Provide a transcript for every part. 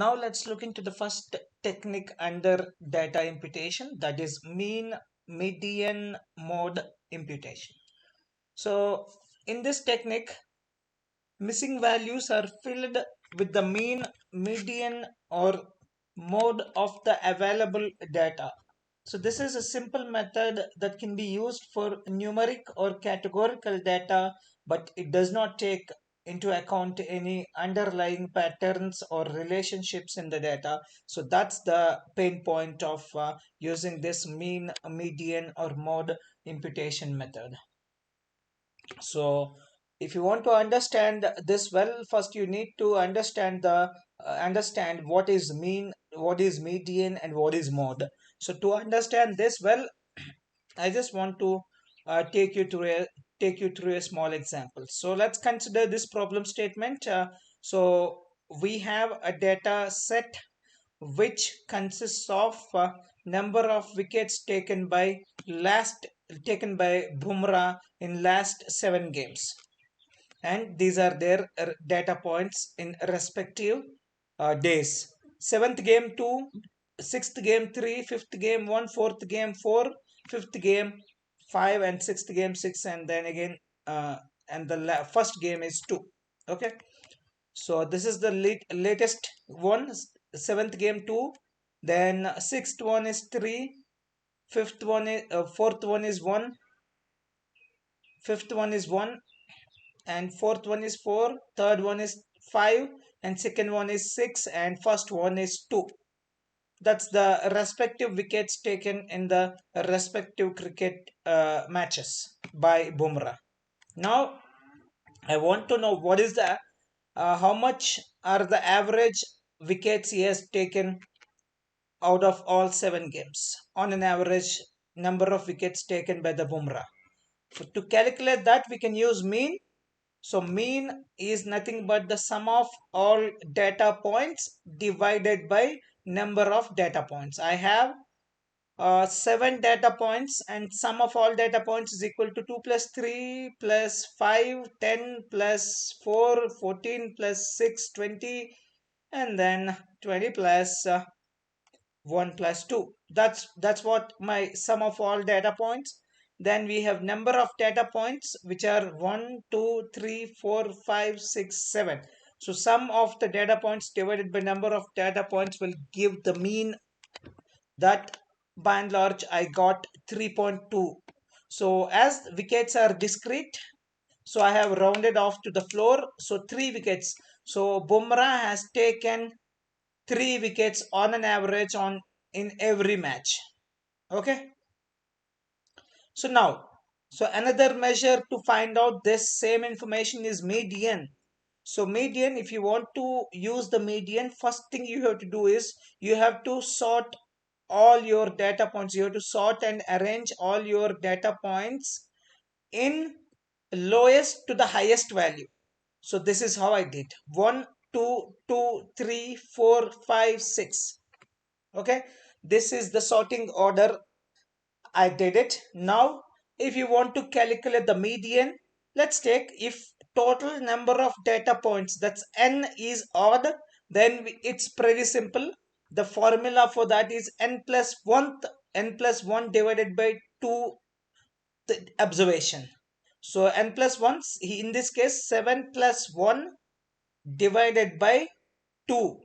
now let's look into the first technique under data imputation, that is mean, median, mode imputation. So in this technique, missing values are filled with the mean, median, or mode of the available data. So this is a simple method that can be used for numeric or categorical data, but it does not take into account any underlying patterns or relationships in the data. So that's the pain point of using this mean, median, or mode imputation method. So if you want to understand this well, first you need to understand what is mean, what is median, and what is mode. So to understand this well, I just want to take you through a small example. So let's consider this problem statement. So we have a data set which consists of number of wickets taken by Bumrah in last 7 games, and these are their data points in respective days. Seventh game 2, sixth game 3, fifth game 1, fourth game 4, fifth game 5, and sixth game 6, and then again and the first game is 2. Okay, so this is the latest one. Seventh game 2, then sixth one is 3, fifth one is fourth one is 1, fifth one is 1, and fourth one is 4, third one is 5, and second one is 6, and first one is 2. That's the respective wickets taken in the respective cricket matches by Bumrah. Now I want to know what is the how much are the average wickets he has taken out of all 7 games on an average number of wickets taken by the Bumrah. So to calculate that, we can use mean. So mean is nothing but the sum of all data points divided by number of data points. I have 7 data points, and sum of all data points is equal to 2 plus 3 plus 5, 10 plus 4, 14 plus 6, 20, and then 20 plus 1 plus 2. That's what my sum of all data points. Then we have number of data points, which are 1, 2, 3, 4, 5, 6, 7. So sum of the data points divided by number of data points will give the mean. That by and large I got 3.2. So as wickets are discrete, so I have rounded off to the floor. So 3 wickets. So Bumrah has taken 3 wickets on an average on in every match. Okay, so now, so another measure to find out this same information is median. So median, if you want to use the median, first thing you have to do is you have to sort all your data points. You have to sort and arrange all your data points in lowest to the highest value. So this is how I did: 1, 2, 2, 3, 4, 5, 6. Okay, this is the sorting order I did it. Now if you want to calculate the median, let's take if total number of data points, that's n, is odd, then it's pretty simple. The formula for that is n plus 1 divided by 2 observation. So n plus 1, in this case 7 plus 1 divided by 2,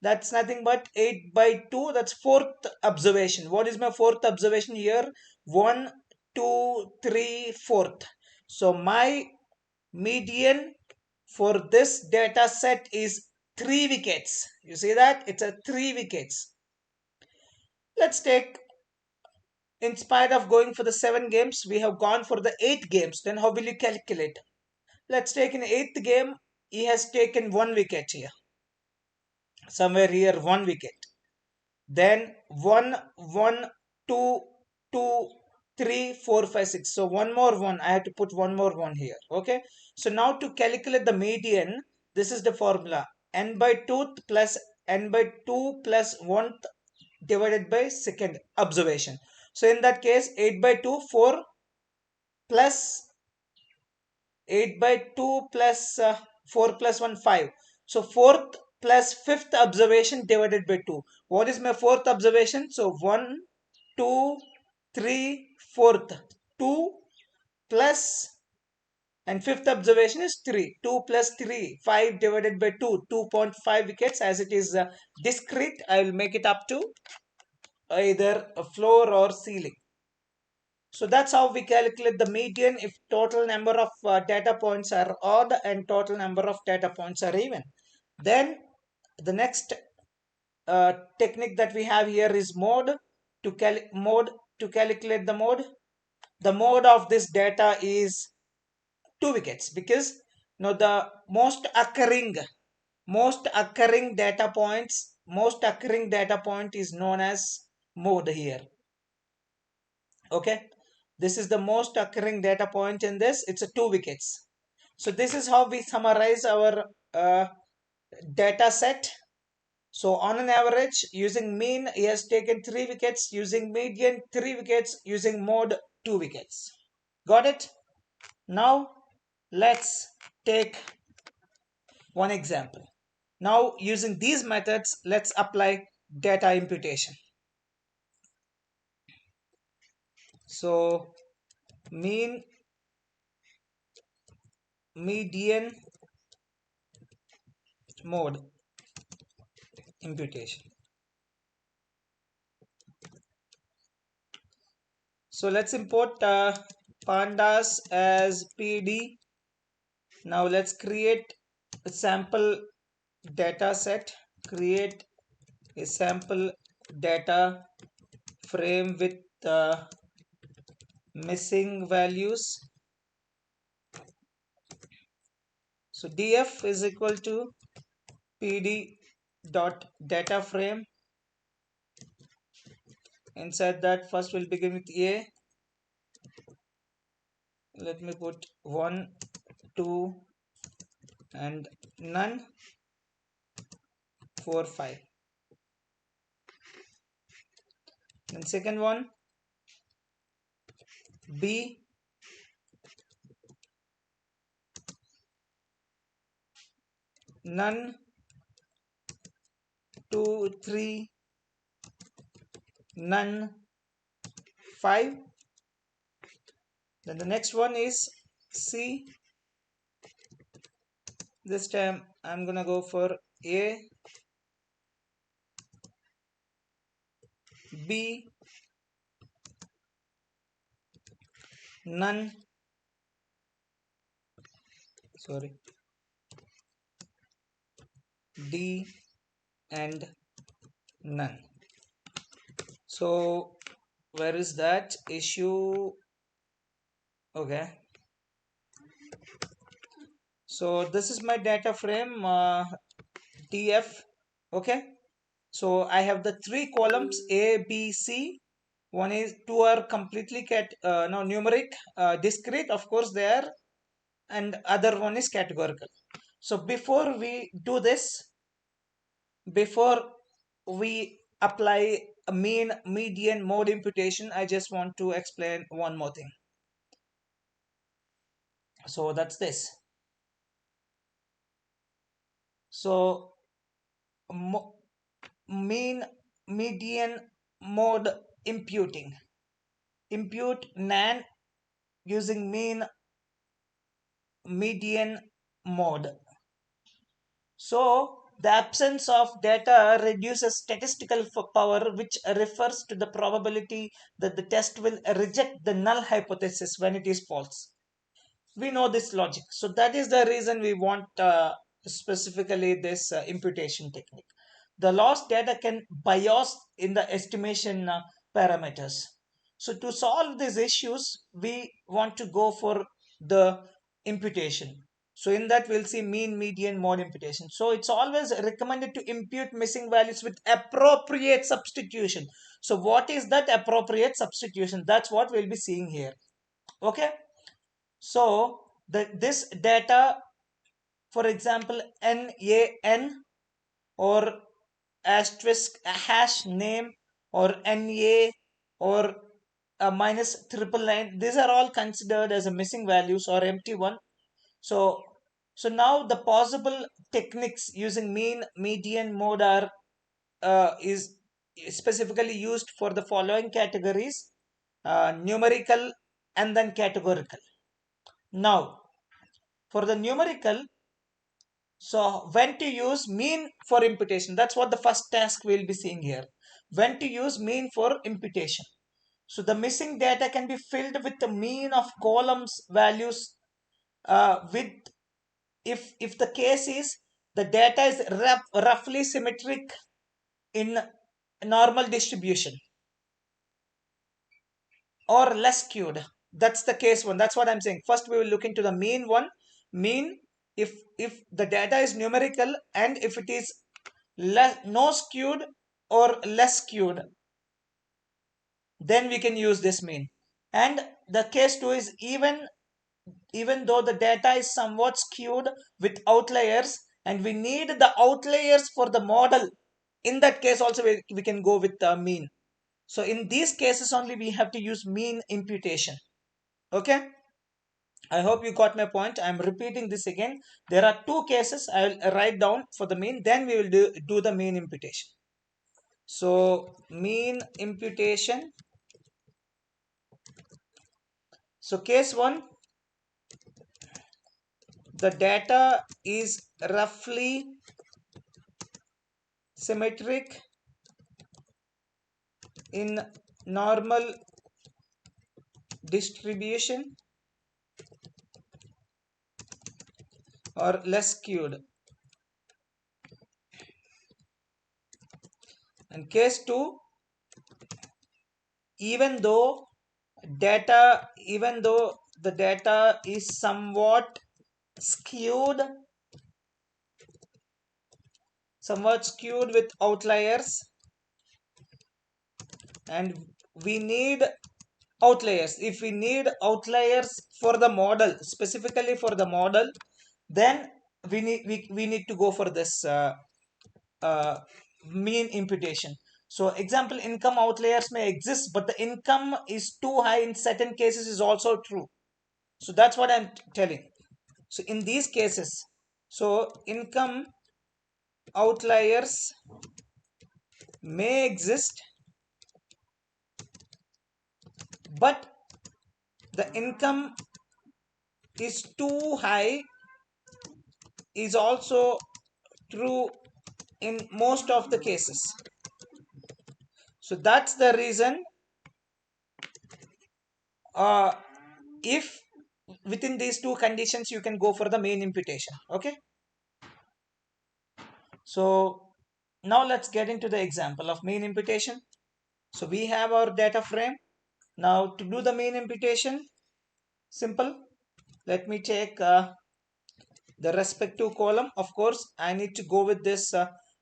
that's nothing but 8 by 2. That's fourth observation. What is my fourth observation here? 1, 2, 3, fourth. So my median for this data set is 3 wickets. You see that? It's a 3 wickets. Let's take, in spite of going for the 7 games, we have gone for the 8 games. Then how will you calculate? Let's take in 8th game, he has taken 1 wicket here. Somewhere here 1 wicket. Then 1, 1, 2, 2, 3, 4, 5, 6. So one more 1. I have to put one more 1 here. Okay. So now to calculate the median, this is the formula: n by 2 plus n by 2 plus 1 divided by second observation. So in that case, 8 by 2, 4 plus 8 by 2 plus 4 plus 1, 5. So fourth plus fifth observation divided by 2. What is my fourth observation? So 1, 2, 3, fourth. 2 plus, and fifth observation is 3. 2 plus 3, 5 divided by 2, 2.5 wickets. As it is discrete, I will make it up to either a floor or ceiling. So that's how we calculate the median if total number of data points are odd and total number of data points are even. Then the next technique that we have here is mode. To calculate the mode. The mode of this data is 2 wickets, because the most occurring data point is known as mode here. Okay, this is the most occurring data point in this. It's a 2 wickets. So this is how we summarize our data set. So on an average, using mean, he has taken 3 wickets, using median 3 wickets, using mode 2 wickets. Got it? Now let's take one example. Now using these methods, let's apply data imputation. So mean, median, mode imputation. So let's import pandas as PD. Now let's create a sample data set. Create a sample data frame with missing values. So df is equal to pd dot data frame. Inside that, first we'll begin with a. Let me put 1, 2 and none, 4, 5. Then second one, b, none, 2, 3, none, 5. Then the next one is c. This time I'm gonna go for a, b, none, sorry, d and none. So where is that issue? Okay, so this is my data frame df. Okay, so I have the 3 columns a, b, c. One is, 2 are completely no, numeric, discrete, of course they are, and other one is categorical. So before we do this, before we apply a mean, median, mode imputation, I just want to explain one more thing. So that's this. So mean, median, mode imputing. Impute nan using mean, median, mode. So the absence of data reduces statistical power, which refers to the probability that the test will reject the null hypothesis when it is false. We know this logic. So that is the reason we want specifically this imputation technique. The lost data can bias in the estimation parameters. So to solve these issues, we want to go for the imputation. So in that we'll see mean, median, mode imputation. So it's always recommended to impute missing values with appropriate substitution. So what is that appropriate substitution? That's what we'll be seeing here. Okay. So this data, for example, NAN or asterisk hash name or NA or minus triple line, these are all considered as a missing values or empty one. So So now the possible techniques using mean, median, mode are is specifically used for the following categories: numerical and then categorical. Now, for the numerical, so when to use mean for imputation? That's what the first task we'll be seeing here. When to use mean for imputation? So the missing data can be filled with the mean of columns values with if the case is the data is roughly symmetric in normal distribution or less skewed. That's the case one. That's what I'm saying. First we will look into the mean one. Mean, if the data is numerical and if it is less no skewed or less skewed, then we can use this mean. And the case 2 is even though the data is somewhat skewed with outliers and we need the outliers for the model, in that case also we can go with the mean. So in these cases only we have to use mean imputation. Okay, I hope you got my point. I'm repeating this again. There are two cases I will write down for the mean, then we will do the mean imputation. So mean imputation. So case 1, the data is roughly symmetric in normal distribution or less skewed. And case 2, even though even though the data is somewhat skewed with outliers and we need outliers. If we need outliers for the model, specifically for the model, then we need to go for this uh, mean imputation. So example, income outliers may exist, but the income is too high in certain cases is also true. So that's what I'm telling. So in these cases, so income outliers may exist, but the income is too high is also true in most of the cases. So that's the reason uh, if within these two conditions you can go for the main imputation. Okay, so now let's get into the example of main imputation. So we have our data frame. Now to do the main imputation, simple. Let me take the respective column. Of course I need to go with this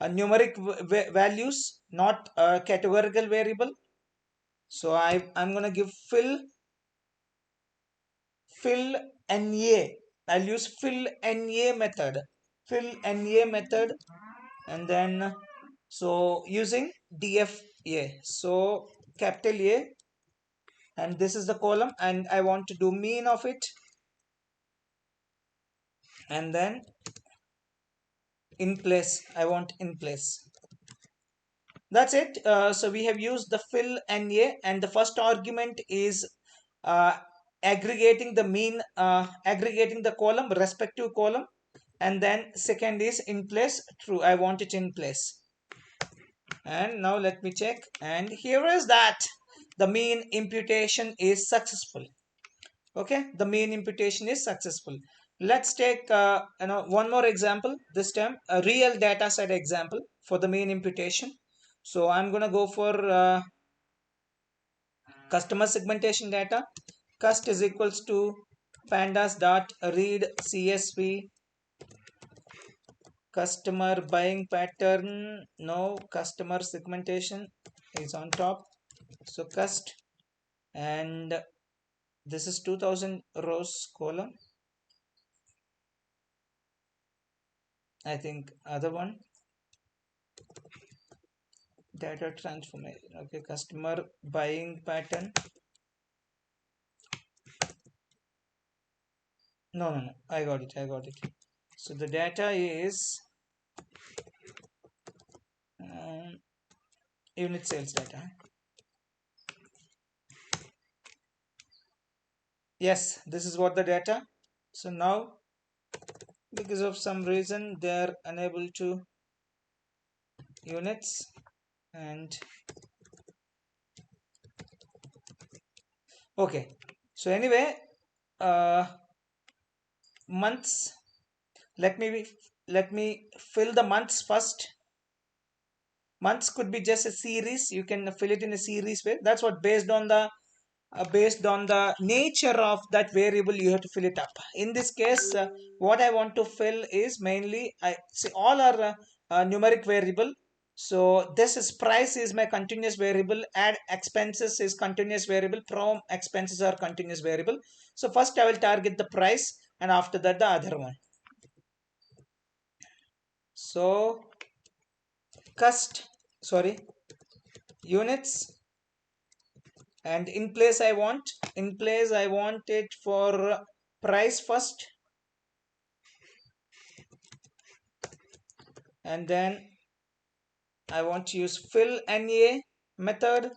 numeric values, not categorical variable. So I'm gonna give fill NA. I'll use fill NA method. Fill NA method, and then so using DFA. So capital A, and this is the column, and I want to do mean of it, and then in place. I want in place. That's it. So we have used the fill NA, and the first argument is uh, aggregating the mean, aggregating the column, respective column, and then second is in place. True, I want it in place. And now let me check, and here is that the mean imputation is successful. Okay, the mean imputation is successful. Let's take one more example, this time a real data set example for the mean imputation. So I'm gonna go for customer segmentation data. Cust is equals to pandas dot read csv customer buying pattern. No, customer segmentation is on top. So cust, and this is 2000 rows column. I think other one, data transformation. Okay, customer buying pattern. No, I got it. So the data is um, unit sales data. Yes, this is what the data. So now because of some reason they are unable to units. And okay, so anyway, uh months, let me let me fill the months first. Months could be just a series, you can fill it in a series way. That's what, based on the nature of that variable you have to fill it up. In this case, what I want to fill is mainly, I see all are numeric variable. So this is price is my continuous variable, add expenses is continuous variable, from expenses are continuous variable. So first I will target the price, and after that the other one. So cost, sorry, units. And in place I want it for price first, and then I want to use fill NA method,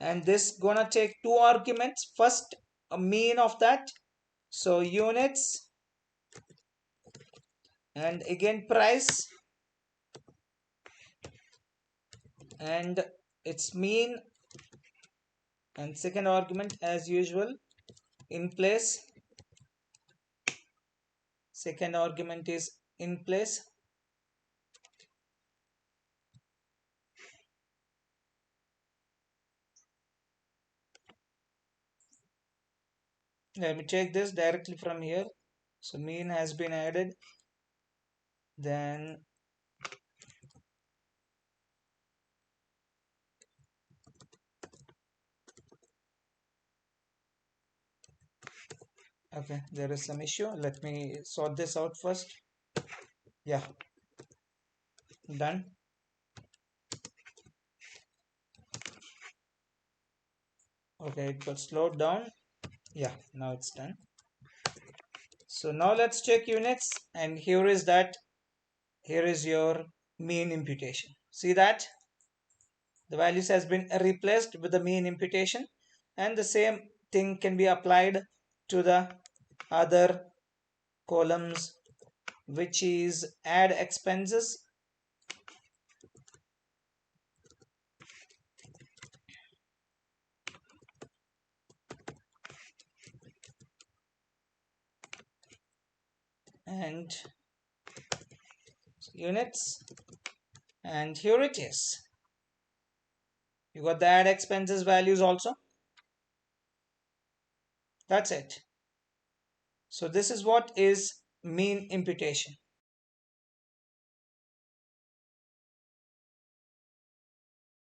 and this gonna take two arguments. First, a mean of that, so units, and again price, and its mean, and second argument as usual in place. Second argument is in place. Let me take this directly from here. So mean has been added, then okay, there is some issue. Let me sort this out first. Yeah, done. Okay, it got slowed down. Yeah, now it's done. So now let's check units, and here is that, here is your mean imputation. See that the values has been replaced with the mean imputation, and the same thing can be applied to the other columns, which is add expenses, and units. And here it is, you got the add expenses values also. That's it. So this is what is mean imputation.